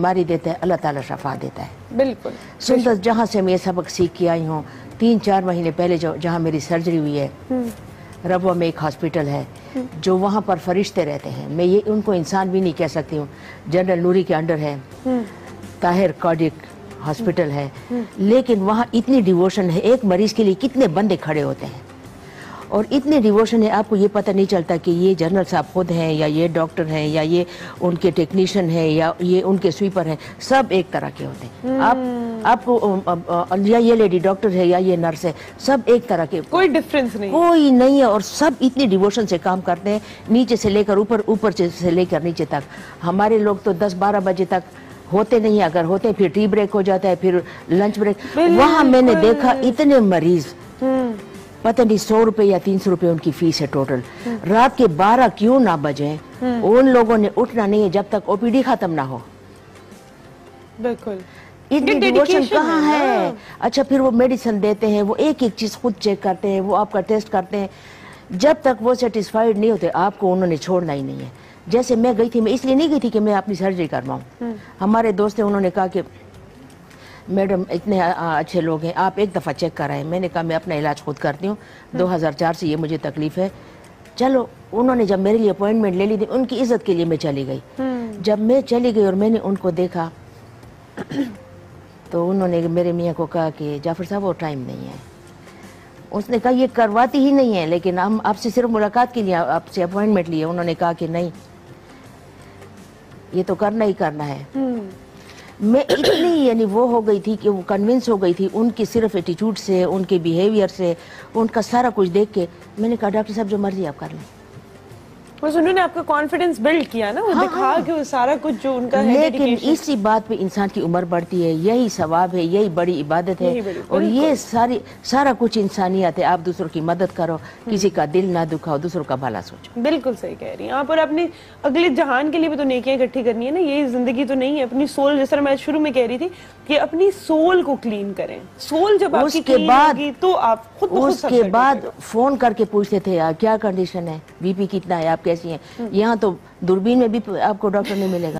بیماری دیتا ہے اللہ تعالیٰ شفا دیتا ہے. بالکل. سندس جہاں سے میں یہ سبق سیکھ کے آئی ہوں 3-4 مہینے پہلے جہاں میری سرجری ہوئی ہے ربوہ میں ایک ہاسپٹل ہے جو وہاں پر فرشتے رہتے ہیں. میں یہ ان کو انسان بھی نہیں کہہ سکتی ہوں. جنرل نوری کے انڈر ہے طاہر کارڈک ہاسپٹل ہے لیکن وہاں اتنی ڈیووشن ہے. ایک مریض کے لیے کتنے بندے کھڑے ہوتے ہیں اور اتنی ڈیووشن ہے آپ کو یہ پتہ نہیں چلتا کہ یہ جنرل صاحب خود ہیں یا یہ ڈاکٹر ہیں یا یہ ان کے ٹیکنیشین ہیں یا یہ ان کے سویپر ہیں. سب ایک طرح کے ہوتے ہیں. آپ کو یا یہ لیڈی ڈاکٹر ہے یا یہ نرس ہے سب ایک طرح کے, کوئی ڈفرینس نہیں, کوئی نہیں ہے. اور سب اتنی ڈیووشن سے کام کرتے ہیں نیچے سے لے کر اوپر سے لے کر نیچے تک. ہمارے لوگ تو 10-12 بجے تک ہوتے نہیں, اگر ہوتے پھر ٹی بریک ہو جاتا ہے پھر لنچ بریک. وہاں میں نے دیکھا اتنے مریض پتہ نہیں 100 روپے یا 300 روپے ان کی فیس ہے ٹوٹل. رات کے 12 کیوں نہ بجیں ان لوگوں نے اٹھنا نہیں ہے جب تک او پی ڈی ختم نہ ہو. بالکل. اتنی ڈیووشن کہاں ہے. اچھا پھر وہ میڈیسن دیتے ہیں, وہ ایک ایک چیز خود چیک کرتے ہیں, وہ آپ کا ٹیسٹ کرتے ہیں. جب تک وہ سیٹسفائیڈ نہیں ہوتے آپ کو انہوں نے چھوڑنا ہی نہیں ہے. جیسے میں گئی تھی, میں اس لیے نہیں گئی تھی کہ میں اپنی سرجری کرواؤں. ہمارے دوست ہیں انہوں نے کہا کہ میڈم اتنے اچھے لوگ ہیں آپ ایک دفعہ چیک کرائیں. میں نے کہا میں اپنا علاج خود کرتی ہوں, 2004 سے یہ مجھے تکلیف ہے. چلو انہوں نے جب میرے لیے اپوائنٹمنٹ لے لی تھی ان کی عزت کے لیے میں چلی گئی. جب میں چلی گئی اور میں نے ان کو دیکھا تو انہوں نے میرے میاں کو کہا کہ جعفر صاحب وہ ٹائم نہیں ہے. اس نے کہا یہ کرواتی ہی نہیں ہے لیکن ہم آپ سے صرف ملاقات کے لیے آپ سے اپوائنٹمنٹ لیے. انہوں نے کہا کہ نہیں یہ تو کرنا ہی کرنا ہے. میں اتنی یعنی وہ ہو گئی تھی کہ وہ کنونس ہو گئی تھی ان کی صرف ایٹیٹیوڈ سے, ان کے بیہیویئر سے, ان کا سارا کچھ دیکھ کے. میں نے کہا ڈاکٹر صاحب جو مرضی آپ کر لیں. بس انہوں نے آپ کا کانفیڈنس بلڈ کیا نا, وہ دکھا کہ وہ سارا کچھ جو ان کا ہے. لیکن اسی بات پہ انسان کی عمر بڑھتی ہے. یہی ثواب ہے, یہی بڑی عبادت ہے اور یہ سارا کچھ انسانیت ہے. آپ دوسروں کی مدد کرو, کسی کا دل نہ دکھاؤ, دوسروں کا بھلا سوچو. بالکل صحیح کہہ رہی ہیں آپ. اور اپنے اگلے جہان کے لیے بھی تو نیکیاں اکٹھی کرنی ہے نا. یہی زندگی تو نہیں ہے. اپنی سول, جس طرح میں شروع میں کہہ رہی تھی کہ اپنی سول کو کلین کریں. سول جب آپ کی کلین ہوگی تو آپ خود بخود اس کے بعد فون کر کے پوچھتے تھے کیا کنڈیشن ہے, بی پی کتنا ہے, آپ کیسی ہیں. یہاں تو دوربین میں بھی آپ کو ڈاکٹر نہیں ملے گا.